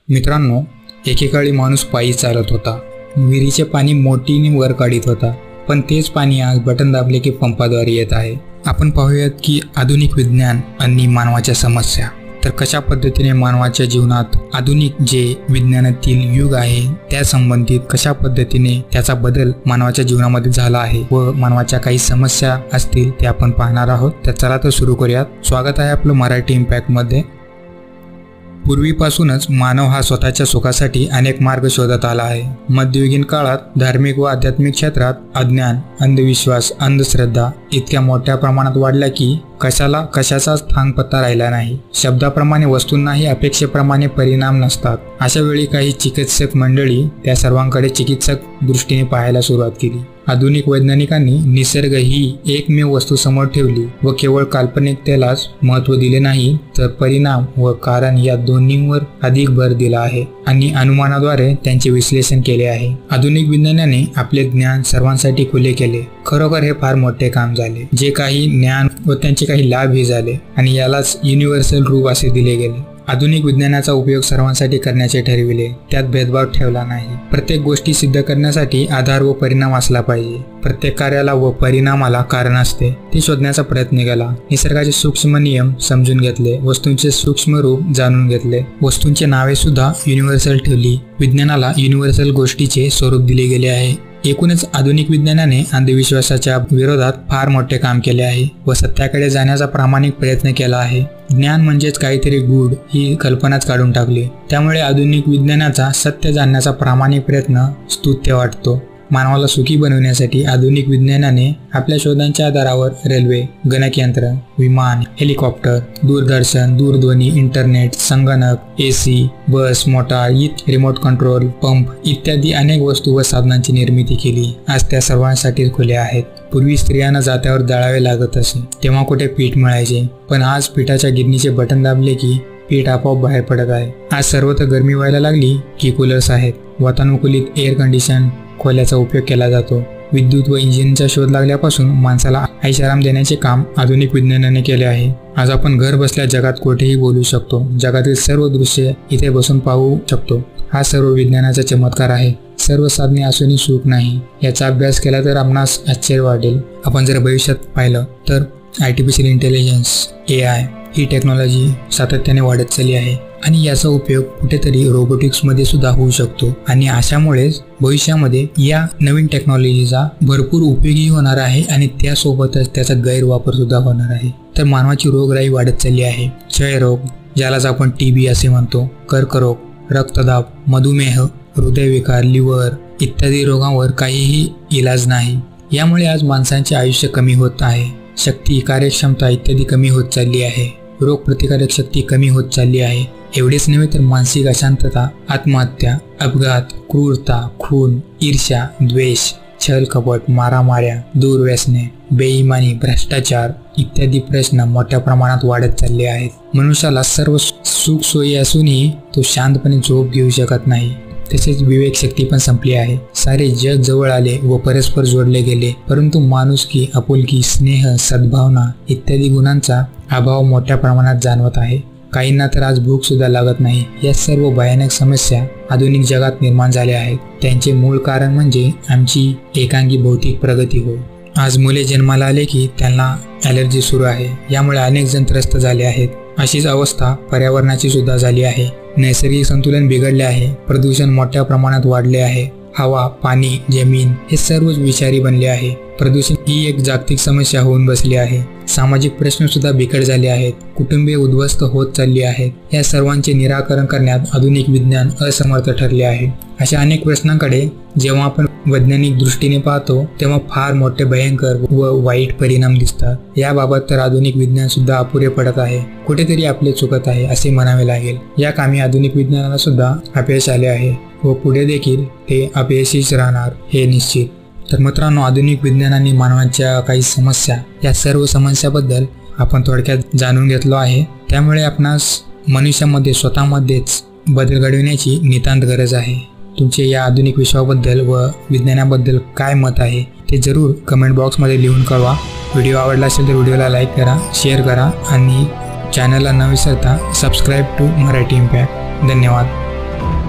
मित्रांनो, एकेकाळी माणूस पायी चालत होता, विहिरीचे पाणी मोठीने वर काढीत होता, पण तेच पाणी आज बटन दाबले की पंपाद्वारे येत आहे। आपण पाहूयात की आधुनिक विज्ञान आणि मानवाच्या समस्या, तर कशा पद्धतीने मानवाच्या जीवनात आधुनिक जे विज्ञानातील युग आहे त्या संबंधित कशा पद्धतीने त्याचा बदल मानवाच्या जीवनामध्ये झाला आहे व मानवाच्या काही समस्या असतील ते आपण पाहणार आहोत। तर चला तर सुरू करूयात। स्वागत आहे आपलं मराठी इम्पॅक्ट मध्ये। पूर्वीपासूनच मानव हा स्वतःच्या सुखासाठी अनेक मार्ग शोधत आला आहे। मध्ययुगीन काळात धार्मिक व आध्यात्मिक क्षेत्रात अज्ञान, अंधविश्वास, अंधश्रद्धा इतक्या मोठ्या प्रमाणात वाढल्या की कशाचाच थांगपत्ता राहिला नाही। शब्दाप्रमाणे वस्तूंनाही अपेक्षेप्रमाणे परिणाम नसतात। अशा वेळी काही चिकित्सक मंडळी त्या सर्वांकडे चिकित्सक दृष्टीने पाहायला सुरुवात केली। आधुनिक वैज्ञानिकांनी निसर्ग ही एकमेव वस्तू समोर ठेवली व केवळ काल्पनिकतेलाच महत्त्व दिले नाही, तर परिणाम व कारण या दोन्हींवर अधिक भर दिला आहे आणि अनुमानाद्वारे त्यांचे विश्लेषण केले आहे। आधुनिक विज्ञानाने आपले ज्ञान सर्वांसाठी खुले केले। खरोखर हे फार मोठे काम झाले। जे काही ज्ञान व त्यांचे काही लाभही झाले आणि यालाच युनिव्हर्सल रूप असे दिले गेले। आधुनिक विज्ञानाचा उपयोग सर्वांसाठी करण्याचे ठरविले, त्यात भेदभाव ठेवला नाही। प्रत्येक गोष्टी सिद्ध करण्यासाठी आधार व परिणाम असला पाहिजे। प्रत्येक कार्याला व परिणामाला कारण असते, ते शोधण्याचा प्रयत्न केला। निसर्गाचे सूक्ष्म नियम समजून घेतले, वस्तूंचे सूक्ष्म रूप जाणून घेतले, वस्तूंचे नावे सुद्धा युनिव्हर्सल ठेवली। विज्ञानाला युनिव्हर्सल गोष्टीचे स्वरूप दिले गेले आहे। एकूणच आधुनिक विज्ञानाने अंधविश्वासाच्या विरोधात फार मोठे काम केले आहे व सत्याकडे जाण्याचा प्रामाणिक प्रयत्न केला आहे। ज्ञान म्हणजेच काहीतरी गूढ ही कल्पनाच काढून टाकली। त्यामुळे आधुनिक विज्ञानाचा सत्य जाणण्याचा प्रामाणिक प्रयत्न स्तुत्य वाटतो। मानवाला सुखी बनवण्यासाठी आधुनिक विज्ञानाने आपल्या शोधांच्या आधारावर रेल्वे, गणकयंत्र, विमान, हेलिकॉप्टर, दूरदर्शन, दूरध्वनी, इंटरनेट, संगणक, AC, बस, मोटार, रिमोट कंट्रोल, पंप इत्यादी अनेक वस्तू व साधनांची निर्मिती केली। आज त्या सर्वांसाठी खुले आहेत। पूर्वी स्त्रियांना जात्यावर दळावे लागत असे, तेव्हा कुठे पीठ मिळायचे, पण आज पिठाच्या गिरणीचे बटन दाबले की पीठ आपोआप बाहेर पडत आहे। आज सर्वत्र गरमी व्हायला लागली की कूलर्स आहेत। वातानुकूलित एअर कंडिशन खोल्याचा उपयोग केला जातो। विद्युत व इंजिनचा शोध लागल्यापासून माणसाला ऐशाराम देण्याचे काम आधुनिक विज्ञानाने केले आहे। आज आपण घर बसल्या जगात कुठेही बोलू शकतो। जगातील सर्व दृश्ये इथे बसून पाहू शकतो। हा सर्व विज्ञानाचा चमत्कार आहे। सर्व साधने असूनही सुख नाही, याचा अभ्यास केला तर आपणास आश्चर्य वाटेल। आपण जर भविष्यात पाहिलं तर आर्टिफिशियल इंटेलिजन्स, AI ही टेक्नॉलॉजी सातत्याने वाढत चालली आहे आणि याचा उपयोग कुठेतरी रोबोटिक्समध्ये सुद्धा होऊ शकतो आणि अशामुळेच भविष्यामध्ये या नवीन टेक्नॉलॉजीचा भरपूर उपयोगही होणार आहे आणि त्यासोबतच त्याचा गैरवापर सुद्धा होणार आहे। तर मानवाची रोगराई वाढत चालली आहे। क्षयरोग, ज्यालाच आपण TB असे म्हणतो, कर्करोग, रक्तदाब, मधुमेह, हृदयविकार, लिव्हर इत्यादी रोगांवर काहीही इलाज नाही। यामुळे आज माणसांचे आयुष्य कमी होत आहे। शक्ती, कार्यक्षमता इत्यादी कमी होत चालली आहे। रोगप्रतिकारक शक्ती कमी होत चालली आहे। एवढेच नव्हे तर मानसिक अशांतता, आत्महत्या, अपघात, क्रूरता, खून, ईर्ष्या, द्वेष, छल कपट, मारामाऱ्या, दुर्व्यसने, बेईमानी, भ्रष्टाचार इत्यादी प्रश्न मोठ्या प्रमाणात वाढत चालले आहेत। मनुष्याला सर्व सुख सोयी असूनही तो शांतपणे झोप घेऊ शकत नाही। तसेच विवेक शक्ती पण संपली आहे। सारे जग जवळ आले व परस्पर जोडले गेले, परंतु माणुसकी, आपुलकी, स्नेह, सद्भावना इत्यादी गुणांचा अभाव मोठ्या प्रमाणात जाणवत आहे। काहींना तर आज भूक सुद्धा लागत नाही। या सर्व भयानक समस्या आधुनिक जगात निर्माण झाल्या आहेत। त्यांचे मूळ कारण म्हणजे आमची एकांगी भौतिक प्रगती होय। आज मुले जन्माला आले की त्यांना ॲलर्जी सुरू आहे। यामुळे अनेक जण त्रस्त झाले आहेत। अशीच अवस्था पर्यावरणाची सुद्धा झाली आहे। नैसर्गिक संतुलन बिघडले आहे। प्रदूषण मोठ्या प्रमाणात वाढले आहे। हवा, पाणी, जमीन हे सर्वच विषारी बनले आहे। प्रदूषण ही एक जागतिक समस्या होऊन बसली आहे। सामाजिक प्रश्न सुद्धा बिकट झाले आहेत। कुटुंबे उद्ध्वस्त होत चालली आहेत। या सर्वांचे निराकरण करण्यात आधुनिक विज्ञान असमर्थ ठरले आहे। अशा अनेक प्रश्नांकडे जेव्हा आपण वैज्ञानिक दृष्टीने पाहतो तेव्हा फार मोठे भयंकर व वाईट परिणाम दिसतात। याबाबत तर आधुनिक विज्ञान सुद्धा अपुरे पडत आहे। कुठेतरी आपले चुकत आहे असे म्हणावे लागेल। या कामी आधुनिक विज्ञानाला सुद्धा अपयश आले आहे व पुढे देखील ते अपयशीच राहणार हे निश्चित। तर मित्रांनो, आधुनिक विज्ञानाने मानवाच्या काही समस्या, या सर्व समस्याबद्दल आपण थोडक्यात जाणून घेतलो आहे। त्यामुळे आपणास मनुष्यामध्ये स्वतःमध्येच बदल घडविण्याची नितांत गरज आहे। तुमचे या आधुनिक विश्वाबद्दल व विज्ञानाबद्दल काय मत आहे ते जरूर कमेंट बॉक्समध्ये लिहून कळवा। व्हिडिओ आवडला असेल तर व्हिडिओला लाईक करा, शेअर करा आणि चॅनलला न विसरता सबस्क्राईब टू मराठी इम्पॅक्ट। धन्यवाद। आहे.